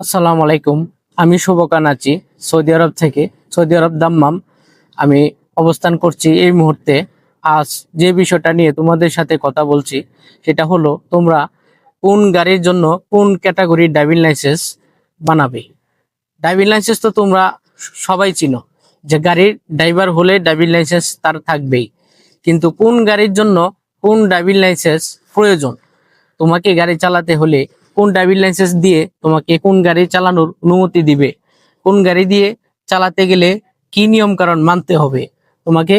আসসালামু আলাইকুম। আমি শুভকান আছি সৌদি আরব থেকে, সৌদি আরব দাম্মাম। আমি অবস্থান করছি এই মুহূর্তে। আজ যে বিষয়টা নিয়ে তোমাদের সাথে কথা বলছি সেটা হলো, তোমরা কোন গাড়ির জন্য কোন ক্যাটাগরির ড্রাইভিং লাইসেন্স বানাবে। ড্রাইভিং লাইসেন্স তো তোমরা সবাই চিনো, যে গাড়ির ড্রাইভার হলে ড্রাইভিং লাইসেন্স তার থাকবেই। কিন্তু কোন গাড়ির জন্য কোন ড্রাইভিং লাইসেন্স প্রয়োজন, তোমাকে গাড়ি চালাতে হলে কোন ড্রাইভিং লাইসেন্স দিয়ে তোমাকে কোন গাড়ি চালানোর অনুমতি দিবে, কোন গাড়ি দিয়ে চালাতে গেলে কি নিয়ম কারণ মানতে হবে, তোমাকে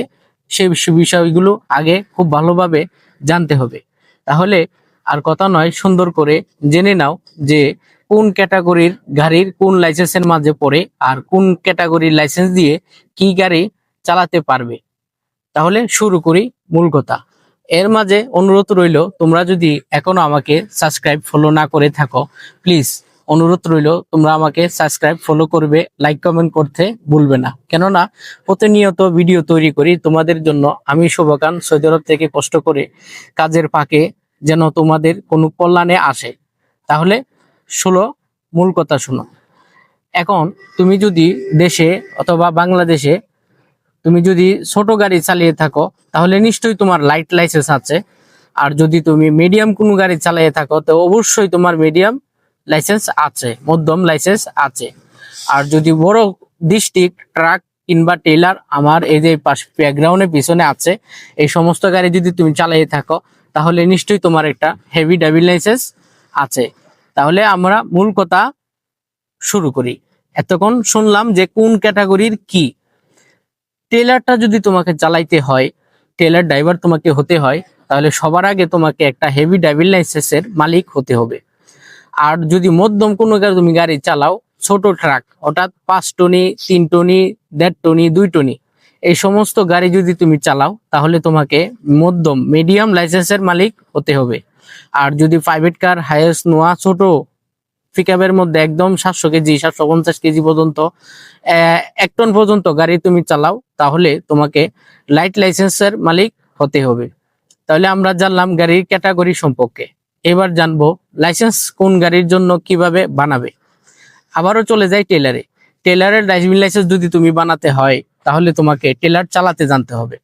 সেই বিষয়গুলো আগে খুব ভালোভাবে জানতে হবে। তাহলে আর কথা নয়, সুন্দর করে জেনে নাও যে কোন ক্যাটাগরির গাড়ির কোন লাইসেন্সের মাঝে পড়ে আর কোন ক্যাটাগরির লাইসেন্স দিয়ে কি গাড়ি চালাতে পারবে। তাহলে শুরু করি মূল কথা। এর মাঝে অনুরোধ রইল, তোমরা যদি এখনো আমাকে সাবস্ক্রাইব ফলো না করে থাকো, প্লিজ অনুরোধ রইল তোমরা আমাকে সাবস্ক্রাইব ফলো করবে, লাইক কমেন্ট করতে ভুলবে না। কেননা প্রতিনিয়ত ভিডিও তৈরি করি তোমাদের জন্য। আমি শুভকান সৌদি আরব থেকে কষ্ট করে কাজের ফাঁকে যেন তোমাদের কোনো কল্যাণে আসে। তাহলে শুনো, মূল কথা শুনো। এখন তুমি যদি দেশে অথবা বাংলাদেশে তুমি যদি ছোট গাড়ি চালিয়ে থাকো, তাহলে নিশ্চয়ই তোমার লাইট লাইসেন্স আছে। আর যদি তুমি মিডিয়াম কোনো গাড়ি চালিয়ে থাকো, তো অবশ্যই তোমার মিডিয়াম লাইসেন্স আছে, মধ্যম লাইসেন্স আছে। আর যদি বড় ডিস্ট্রিক্ট ট্রাক কিংবা টেলার, আমার এই যে ব্যাকগ্রাউন্ডের পিছনে আছে, এই সমস্ত গাড়ি যদি তুমি চালিয়ে থাকো, তাহলে নিশ্চয়ই তোমার একটা হেভি ড্রাইভিং লাইসেন্স আছে। তাহলে আমরা মূল কথা শুরু করি। এতক্ষণ শুনলাম যে কোন ক্যাটাগরির কি। ট্রেলারটা যদি তোমাকে চালাইতে হয়, ট্রেলার ড্রাইভার তোমাকে হতে হয়, তাহলে সবার আগে তোমাকে একটা হেভি ড্রাইভিং লাইসেন্সের মালিক হতে হবে। আর যদি মধ্যম কোনো তুমি গাড়ি চালাও, ছোট ট্রাক অর্থাৎ 5 টনি, 3 টনি, 1.5 টনি, 2 টনি, এই সমস্ত গাড়ি যদি তুমি চালাও, তাহলে তোমাকে মধ্যম মিডিয়াম লাইসেন্সের মালিক হতে হবে। আর যদি প্রাইভেট কার, হাইয়েস্ট নোয়া, ছোট পিকআপের মধ্যে একদম 700 কেজি, 750 কেজি পর্যন্ত, 1 টন পর্যন্ত গাড়ি তুমি চালাও, তাহলে তোমাকে লাইট লাইসেন্সের মালিক হতে হবে। তাহলে আমরা জানলাম গাড়ির ক্যাটাগরি সম্পর্কে। এবার জানবো লাইসেন্স কোন গাড়ির জন্য কিভাবে বানাবে। আবারও চলে যাই টেলারে। টেলারের ড্রাইভিং লাইসেন্স যদি তুমি বানাতে হয়, তাহলে তোমাকে টেলার চালাতে জানতে হবে।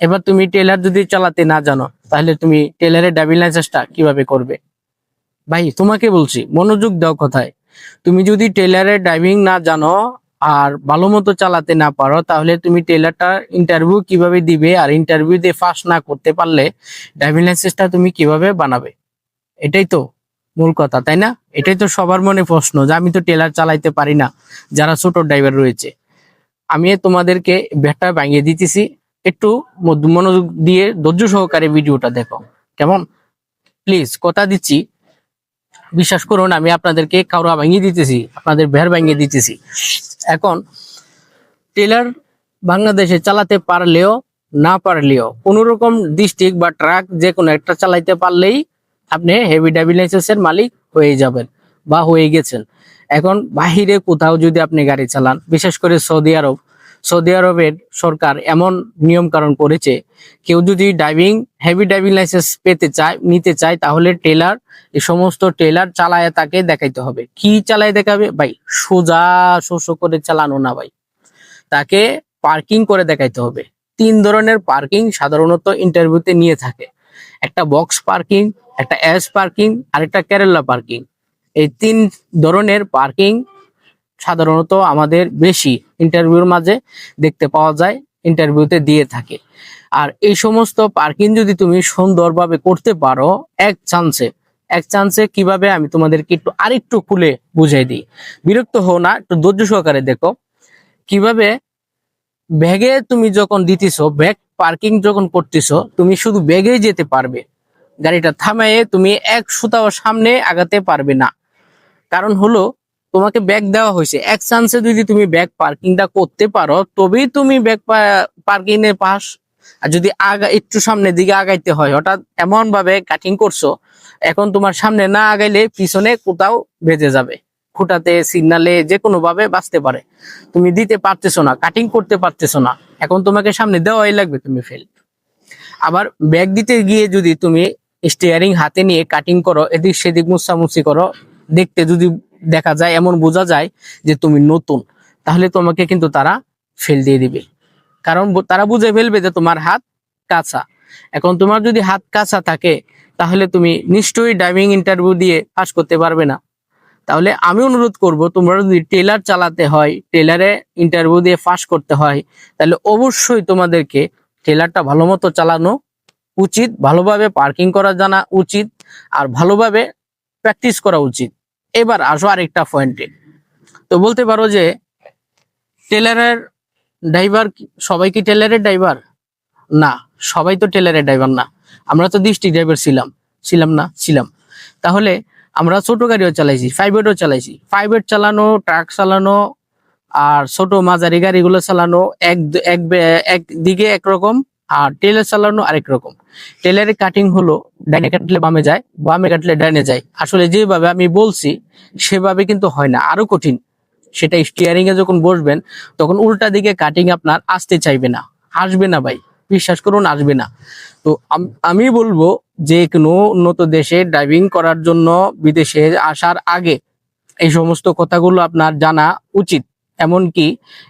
এবার তুমি টেলার যদি চালাতে না জানো, তাহলে তুমি টেলারের ড্রাইভিং লাইসেন্সটা কিভাবে করবে? ভাই তোমাকে বলছি, মনোযোগ দাও কথায়। তুমি যদি টেলারের ড্রাইভিং না জানো আর ভালো মতো চালাতে না পারো, তাহলে তুমি টেলারটা ইন্টারভিউ কিভাবে দিবে, আর ইন্টারভিউ দিয়ে পাস না করতে পারলে ড্রাইভিং লাইসেন্সটা তুমি কিভাবে বানাবে? এটাই তো মূল কথা, তাই না? এটাই তো সবার মনে প্রশ্ন, যে আমি তো টেলার চালাইতে পারি না, যারা ছোট ড্রাইভার রয়েছে। আমি তোমাদেরকে ব্যাটা ভাঙিয়ে দিতেছি, একটু মনোযোগ দিয়ে ধৈর্য সহকারে ভিডিওটা দেখো, কেমন? প্লিজ কথা দিচ্ছি, বিশ্বাস করুন, আমি আপনাদেরকে কাউরা ভাঙিয়ে দিতেছি, আপনাদের বের ভাঙিয়ে দিতেছি। এখন টেলার বাংলাদেশে চালাতে পারলেও না পারলেও, কোন রকম ডিস্ট্রিক্ট বা ট্রাক যে কোনো একটা চালাইতে পারলেই আপনি হেভি ড্রাইভিং লাইসেন্সের মালিক হয়ে যাবেন বা হয়ে গেছেন। এখন বাহিরে কোথাও যদি আপনি গাড়ি চালান, বিশেষ করে সৌদি আরব, সৌদি আরবের সরকার এমন নিয়ম কারণ করেছে, কেউ যদি হেভি ড্রাইভিং লাইসেন্স পেতে চায়, নিতে চায়, তাহলে টেলার, এই সমস্ত টেলার চালায় তাকে দেখাইতে হবে। কি চালায় দেখাবে ভাই? সোজা শোষ করে চালানো না ভাই, তাকে পার্কিং করে দেখাইতে হবে। 3 ধরনের পার্কিং সাধারণত ইন্টারভিউতে নিয়ে থাকে। একটা বক্স পার্কিং, একটা এস পার্কিং, আর একটা কেরালা পার্কিং। এই 3 ধরনের পার্কিং সাধারণত আমাদের বেশি ইন্টারভিউর মাঝে দেখতে পাওয়া যায়, ইন্টারভিউতে দিয়ে থাকে। আর এই সমস্ত পার্কিং যদি তুমি সুন্দরভাবে করতে পারো, এক চান্সে কিভাবে, আমি তোমাদেরকে আরেকটু খুলে বুঝাই দিই। বিরক্ত হও না, একটু ধৈর্য সহকারে দেখো কিভাবে। ব্যাগে তুমি যখন দিতেছো, ব্যাগ পার্কিং যখন করতেছো, তুমি শুধু ব্যাগেই যেতে পারবে, গাড়িটা থামায়ে তুমি এক সুতাও সামনে আগাতে পারবে না। কারণ হলো, তোমাকে ব্যাগ দেওয়া হয়েছে, এক চান্সে যদি তুমি ব্যাগ পার্কিংটা করতে পারো, তবেই তুমি ব্যাগ পার্কিং এ পাস। আর যদি একটু সামনের দিকে আগাইতে হয়, হঠাৎ এমন ভাবে কাটিং করছো, এখন তোমার সামনে না আগাইলে পিছনে কোথাও বেঁধে যাবে, খুঁটাতে, সিগনালে, যে কোনো ভাবে বাঁচতে পারে। তুমি দিতে পারতেছো না, কাটিং করতে পারতেছো না, এখন তোমাকে সামনে দেওয়াই লাগবে, তুমি ফেল। আবার ব্যাগ দিতে গিয়ে যদি তুমি স্টিয়ারিং হাতে নিয়ে কাটিং করো, এদিক সেদিক মুছামুছি করো, দেখতে যদি দেখা যায়, এমন বোঝা যায় যে তুমি নতুন, তাহলে তোমাকে কিন্তু তারা ফেল দিয়ে দিবে। কারণ তারা বুঝে ফেলবে যে তোমার হাত কাঁচা। এখন তোমার যদি হাত কাঁচা থাকে তাহলে তুমি নিশ্চয়ই ড্রাইভিং ইন্টারভিউ দিয়ে পাস করতে পারবে না। তাহলে আমি অনুরোধ করব, তোমরা যদি টেলার চালাতে হয়, টেলারে ইন্টারভিউ দিয়ে পাস করতে হয়, তাহলে অবশ্যই তোমাদেরকে টেলারটা ভালো মতো চালানো উচিত, ভালোভাবে পার্কিং করা জানা উচিত, আর ভালোভাবে প্র্যাকটিস করা উচিত। এবার আসো আরেকটা পয়েন্টে। তো বলতে পারো যে টেলারের ড্রাইভার, সবাই কি টেলারের ড্রাইভার? না, সবাই তো টেলারের ড্রাইভার না। আমরা তো ডিস্ট্রিক্ট ড্রাইভার ছিলাম। তাহলে আমরা ছোট গাড়িও চালাইছি, প্রাইভেটও চালাইছি। প্রাইভেট চালানো, ট্রাক চালানো আর ছোট মাঝারি গাড়িগুলো চালানো একদিকে একরকম, আর টেলার চালানো আরেক রকম। টেলারের কাটিং হলো ডাইনে কাটলে বামে যায়, বামে কাটলে ডাইনে যায়। আসলে যেভাবে আমি বলছি সেভাবে কিন্তু হয় না, আরো কঠিন। সেটা স্টিয়ারিং এ যখন বসবেন তখন উল্টা দিকে কাটিং আপনার আসতে চাইবে না, আসবে না ভাই, বিশ্বাস করুন আসবে না। তো আমি বলবো যে কোনো উন্নত দেশে ড্রাইভিং করার জন্য বিদেশে আসার আগে এই সমস্ত কথাগুলো আপনার জানা উচিত। এমনকি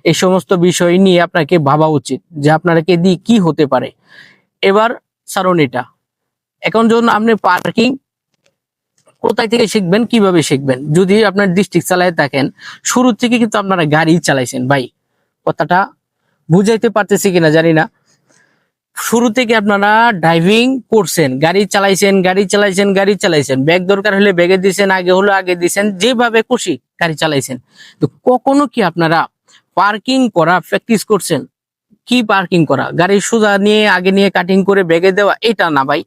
এই সমস্ত বিষয় নিয়ে আপনাকে ভাবা উচিত যে আপনাকে দিয়ে কি হতে পারে। এবার সারণ এটা, এখন যখন আপনি পার্কিং কোথায় থেকে শিখবেন, কিভাবে শিখবেন? যদি আপনার ডিস্ট্রিক্ট চালায় থাকেন, শুরু থেকে কিন্তু আপনারা গাড়ি চালাইছেন ভাই, কথাটা বুঝাইতে পারতেছি কিনা জানি না। শুরু থেকে আপনারা ড্রাইভিং করছেন, গাড়ি চালাইছেন, ব্যাগ দরকার হলে ব্যাগে দিয়েছেন, আগে হলো আগে দিয়েছেন, যেভাবে খুশি গাড়ি চালাইছেন। তো কখনো কি আপনারা পার্কিং করা প্র্যাকটিস করছেন? কি পার্কিং করা? গাড়ি সোজা নিয়ে আগে নিয়ে কাটিং করে ব্যাগে দেওয়া, এটা না ভাই।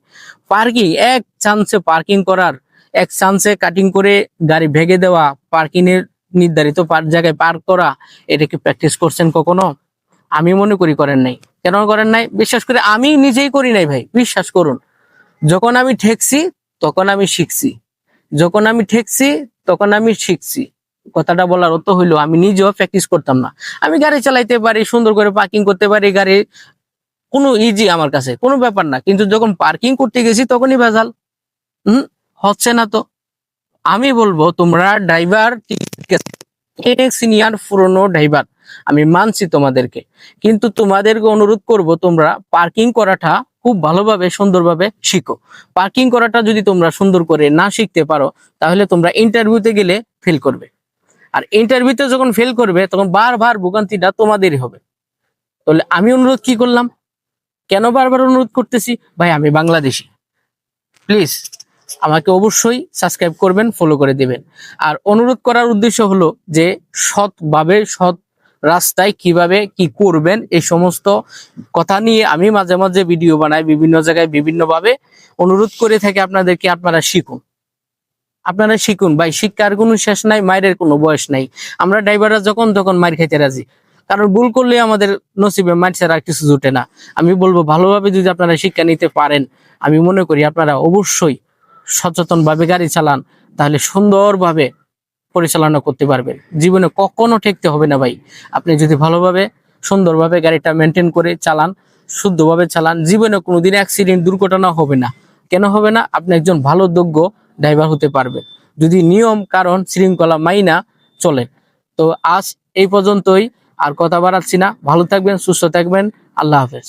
পার্কিং এক চান্সে পার্কিং করার, এক চান্সে কাটিং করে গাড়ি ভেঙে দেওয়া, পার্কিং এর নির্ধারিত জায়গায় পার্ক করা, এটা কি প্র্যাকটিস করছেন কখনো? আমি মনে করি করেন নাই। কেন করেন নাই? বিশ্বাস করে আমি নিজেই করি নাই ভাই, বিশ্বাস করুন। যখন আমি ঠেকছি তখন আমি শিখছি। কথাটা বলার অর্থ হইলো আমি নিজেও প্র্যাকটিস করতাম না। আমি গাড়ি চালাইতে পারি, সুন্দর করে পার্কিং করতে পারি, গাড়ি কোনো ইজি আমার কাছে কোনো ব্যাপার না, কিন্তু যখন পার্কিং করতে গেছি তখনই ভেজাল। হচ্ছে না। তো আমি বলবো তোমরা ড্রাইভার সিনিয়র পুরনো ড্রাইভার, আমি মানছি তোমাদেরকে, কিন্তু তোমাদেরকে অনুরোধ করব তোমরা পার্কিং করাটা খুব ভালোভাবে সুন্দরভাবে শিখো। পার্কিং করাটা যদি তোমরা সুন্দর করে না শিখতে পারো তাহলে তোমরা ইন্টারভিউতে গেলে ফেল করবে, আর ইন্টারভিউতে যখন ফেল করবে তখন বারবার ভোগান্তিটা তোমাদেরই হবে। তাহলে আমি অনুরোধ কি করলাম, কেন বারবার অনুরোধ করতেছি? ভাই আমি বাংলাদেশি, প্লিজ আমাকে অবশ্যই সাবস্ক্রাইব করবেন, ফলো করে দিবেন। আর অনুরোধ করার উদ্দেশ্য হলো যে সৎভাবে, সৎ রাস্তায় কিভাবে কি করবেন এই সমস্ত কথা নিয়ে আমি মাঝে মাঝে ভিডিও বানাই, বিভিন্ন জায়গায় বিভিন্নভাবে অনুরোধ করে থাকি আপনাদেরকে। আপনারা শিখুন ভাই, শিক্ষার কোনো শেষ নাই, মায়ের কোনো বয়স নাই। আমরা ড্রাইভাররা যখন তখন মার খাইতে রাজি, কারণ ভুল করলে আমাদের নসিবে মার ছাড়া কিছু জুটে না। আমি বলবো ভালোভাবে যদি আপনারা শিক্ষা নিতে পারেন, আমি মনে করি আপনারা অবশ্যই সচেতন ভাবে গাড়ি চালান, তাহলে সুন্দরভাবে পরিচালনা করতে পারবেন। জীবনে কখনো ঠেকতে হবে না ভাই। আপনি যদি ভালোভাবে সুন্দরভাবে গাড়িটা মেনটেন করে চালান, শুদ্ধভাবে চালান, জীবনে কোনোদিন অ্যাক্সিডেন্ট দুর্ঘটনা হবে না। কেন হবে না? আপনি একজন ভালো যোগ্য ড্রাইভার হতে পারবেন যদি নিয়ম কারণ শৃঙ্খলা মাইনা চলেন। তো আজ এই পর্যন্তই, আর কথা বাড়াচ্ছি না। ভালো থাকবেন, সুস্থ থাকবেন, আল্লাহ হাফেজ।